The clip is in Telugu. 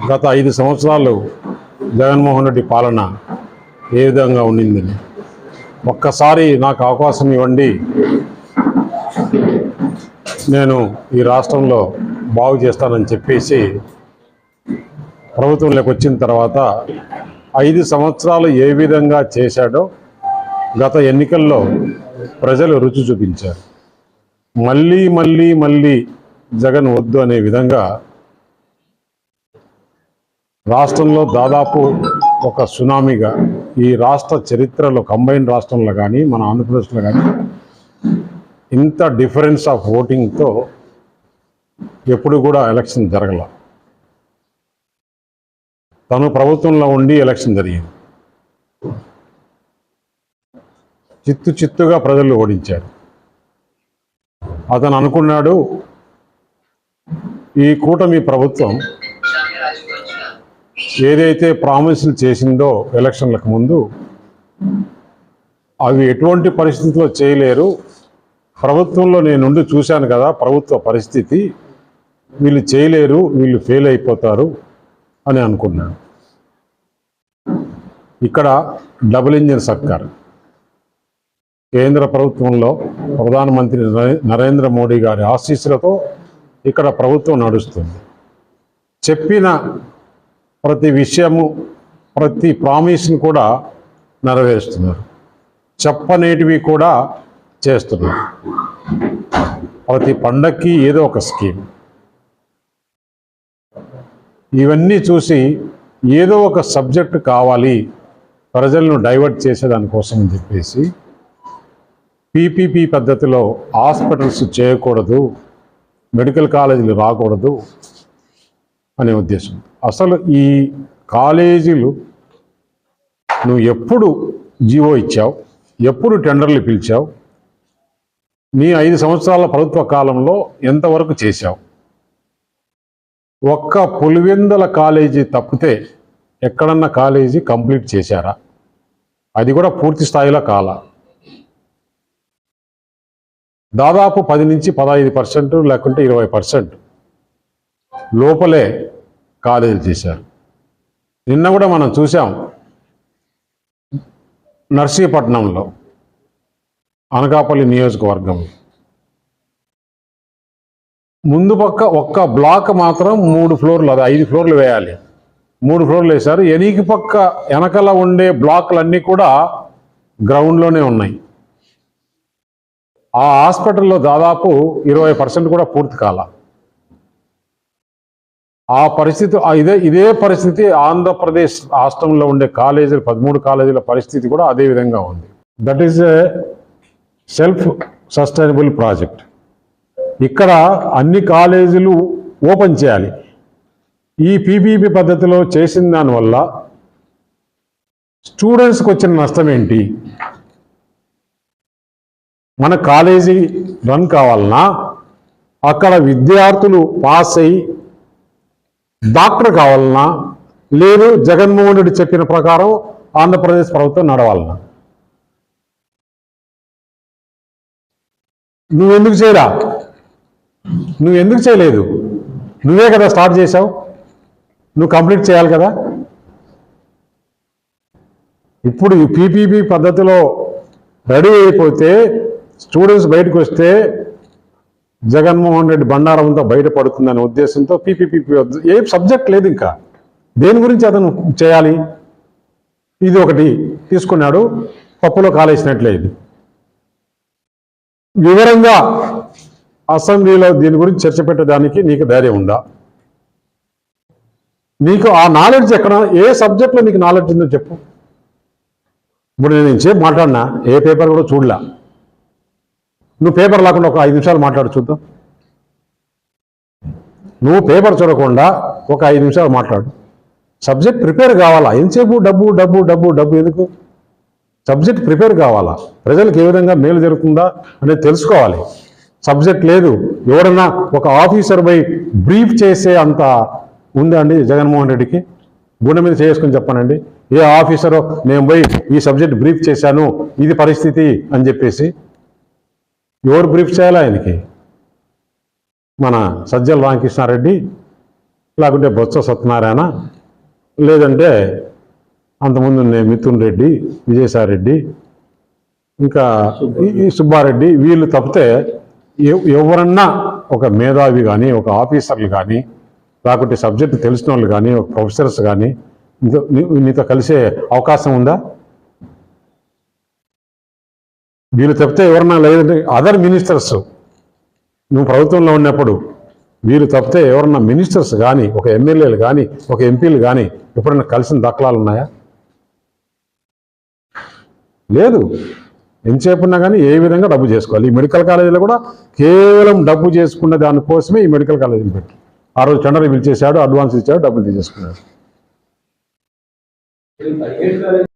గత 5 సంవత్సరాలు జగన్మోహన్ రెడ్డి పాలన ఏ విధంగా ఉండిందని ఒక్కసారి నాకు అవకాశం ఇవ్వండి, నేను ఈ రాష్ట్రంలో బాగు చేస్తానని చెప్పేసి ప్రభుత్వంలోకి వచ్చిన తర్వాత 5 సంవత్సరాలు ఏ విధంగా చేశాడో గత ఎన్నికల్లో ప్రజలు రుచి చూపించారు. మళ్ళీ మళ్ళీ మళ్ళీ జగన్ వద్దు అనే విధంగా రాష్ట్రంలో దాదాపు ఒక సునామీగా ఈ రాష్ట్ర చరిత్రలో కంబైన్ రాష్ట్రంలో కానీ మన ఆంధ్రప్రదేశ్లో కానీ ఇంత డిఫరెన్స్ ఆఫ్ ఓటింగ్తో ఎప్పుడు కూడా ఎలక్షన్ జరగల. తను ప్రభుత్వంలో ఉండి ఎలక్షన్ జరిగింది. చిత్తుగా ప్రజలు ఓడించారు. అతను అనుకున్నాడు ఈ కూటమి ప్రభుత్వం ఏదైతే ప్రామిసులు చేసిందో ఎలక్షన్లకు ముందు అవి ఎటువంటి పరిస్థితుల్లో చేయలేరు, ప్రభుత్వంలో నేనుండి చూశాను కదా ప్రభుత్వ పరిస్థితి, వీళ్ళు చేయలేరు, వీళ్ళు ఫెయిల్ అయిపోతారు అని అనుకున్నాను. ఇక్కడ డబుల్ ఇంజిన్ సర్కార్ కేంద్ర ప్రభుత్వంలో ప్రధానమంత్రి నరేంద్ర మోడీ గారి ఆశీస్సులతో ఇక్కడ ప్రభుత్వం నడుస్తుంది. చెప్పిన ప్రతి విషయము ప్రతి ప్రామిస్ని కూడా నెరవేరుస్తున్నారు, చెప్పనేటివి కూడా చేస్తున్నారు. ప్రతి పండక్కి ఏదో ఒక స్కీమ్. ఇవన్నీ చూసి ఏదో ఒక సబ్జెక్ట్ కావాలి ప్రజలను డైవర్ట్ చేసేదానికోసం అని చెప్పేసి పీపీపీ పద్ధతిలో హాస్పిటల్స్ చేయకూడదు, మెడికల్ కాలేజీలు రాకూడదు అనే ఉద్దేశం. అసలు ఈ కాలేజీలు నువ్వు ఎప్పుడు జీవో ఇచ్చావు, ఎప్పుడు టెండర్లు పిలిచావు, నీ 5 సంవత్సరాల ప్రభుత్వ కాలంలో ఎంతవరకు చేశావు? ఒక్క పులివెందుల కాలేజీ తప్పితే ఎక్కడన్నా కాలేజీ కంప్లీట్ చేశారా? అది కూడా పూర్తి స్థాయిలో కాల. దాదాపు 10 నుంచి 15% లేకుంటే 20% లోపలే కాలేజీలు చేశారు. నిన్న కూడా మనం చూసాం నర్సీపట్నంలో అనకాపల్లి నియోజకవర్గంలో ముందు పక్క ఒక్క బ్లాక్ మాత్రం 3 ఫ్లోర్లు, అది 5 ఫ్లోర్లు వేయాలి, 3 ఫ్లోర్లు వేశారు. ఎనికి పక్క వెనకల ఉండే బ్లాక్లన్నీ కూడా గ్రౌండ్లోనే ఉన్నాయి. ఆ హాస్పిటల్లో దాదాపు 20% కూడా పూర్తి కాల. ఆ పరిస్థితి ఇదే పరిస్థితి ఆంధ్రప్రదేశ్ రాష్ట్రంలో ఉండే కాలేజీలు 13 కాలేజీల పరిస్థితి కూడా అదే విధంగా ఉంది. That is a self sustainable project. ఇక్కడ అన్ని కాలేజీలు ఓపెన్ చేయాలి. ఈ పీపీపీ పద్ధతిలో చేసిన దానివల్ల స్టూడెంట్స్కి వచ్చిన నష్టం ఏంటి? మన కాలేజీ రన్ కావాలన్నా అక్కడ విద్యార్థులు పాస్ అయ్యి డాక్టర్ కావాలన్నా, లేదు జగన్మోహన్ రెడ్డి చెప్పిన ప్రకారం ఆంధ్రప్రదేశ్ ప్రభుత్వం నడవాలన్నా, నువ్వెందుకు చేయరా? నువ్వెందుకు చేయలేదు? నువ్వే కదా స్టార్ట్ చేశావు, నువ్వు కంప్లీట్ చేయాలి కదా. ఇప్పుడు ఈ పీపీపీ పద్ధతిలో రెడీ అయిపోతే స్టూడెంట్స్ బయటకు వస్తే జగన్మోహన్ రెడ్డి బండారంతో బయటపడుతుందనే ఉద్దేశంతో పీపీపీ ఏ సబ్జెక్ట్ లేదు, ఇంకా దేని గురించి అతను చేయాలి? ఇది ఒకటి తీసుకున్నాడు, పప్పులో కాలేసినట్లే. ఇది వివరంగా అసెంబ్లీలో దీని గురించి చర్చ పెట్టడానికి నీకు ధైర్యం ఉందా? నీకు ఆ నాలెడ్జ్ ఎక్కడ, ఏ సబ్జెక్ట్లో నీకు నాలెడ్జ్ ఉందో చెప్పు. ఇప్పుడు నేను ఇంచేపు మాట్లాడినా ఏ పేపర్ కూడా చూడలా. నువ్వు పేపర్ లేకుండా ఒక 5 నిమిషాలు మాట్లాడు చూద్దాం. నువ్వు పేపర్ చూడకుండా ఒక 5 నిమిషాలు మాట్లాడు. సబ్జెక్ట్ ప్రిపేర్ కావాలా? ఎంతసేపు డబ్బు డబ్బు డబ్బు డబ్బు ఎందుకు? సబ్జెక్ట్ ప్రిపేర్ కావాలా? ప్రజలకు ఏ విధంగా మేలు జరుగుతుందా అనేది తెలుసుకోవాలి. సబ్జెక్ట్ లేదు. ఎవరన్నా ఒక ఆఫీసర్ పోయి బ్రీఫ్ చేసే అంత ఉందా అండి జగన్మోహన్ రెడ్డికి? గుండె మీద చేసుకుని చెప్పానండి, ఏ ఆఫీసరో నేను పోయి ఈ సబ్జెక్ట్ బ్రీఫ్ చేశాను, ఇది పరిస్థితి అని చెప్పేసి ఎవరు బ్రీఫ్ చేయాలి ఆయనకి? మన సజ్జల రామకృష్ణారెడ్డి లేకుంటే బొత్స సత్యనారాయణ, లేదంటే అంతకుముందు మిథున్ రెడ్డి, విజయసాయి రెడ్డి, ఇంకా ఈ సుబ్బారెడ్డి, వీళ్ళు తప్పితే ఎవరన్నా ఒక మేధావి కానీ, ఒక ఆఫీసర్లు కానీ, లేకుంటే సబ్జెక్టు తెలిసిన వాళ్ళు కానీ, ఒక ప్రొఫెసర్స్ కానీ నీతో కలిసే అవకాశం ఉందా? వీళ్ళు తప్పితే ఎవరన్నా, లేదంటే అదర్ మినిస్టర్స్, నువ్వు ప్రభుత్వంలో ఉన్నప్పుడు వీళ్ళు తప్పితే ఎవరన్నా మినిస్టర్స్ కానీ, ఒక ఎమ్మెల్యేలు కానీ, ఒక ఎంపీలు కానీ ఎప్పుడన్నా కలిసిన దాఖలాలు ఉన్నాయా? లేదు. ఎంతసేపున్నా కానీ ఏ విధంగా డబ్బు చేసుకోవాలి. ఈ మెడికల్ కాలేజీలో కూడా కేవలం డబ్బు చేసుకున్న దానికోసమే ఈ మెడికల్ కాలేజీని పెట్టి ఆ రోజు టెండర్ పిలిచేశాడు, అడ్వాన్స్ ఇచ్చాడు, డబ్బులు తీసేసుకున్నాడు.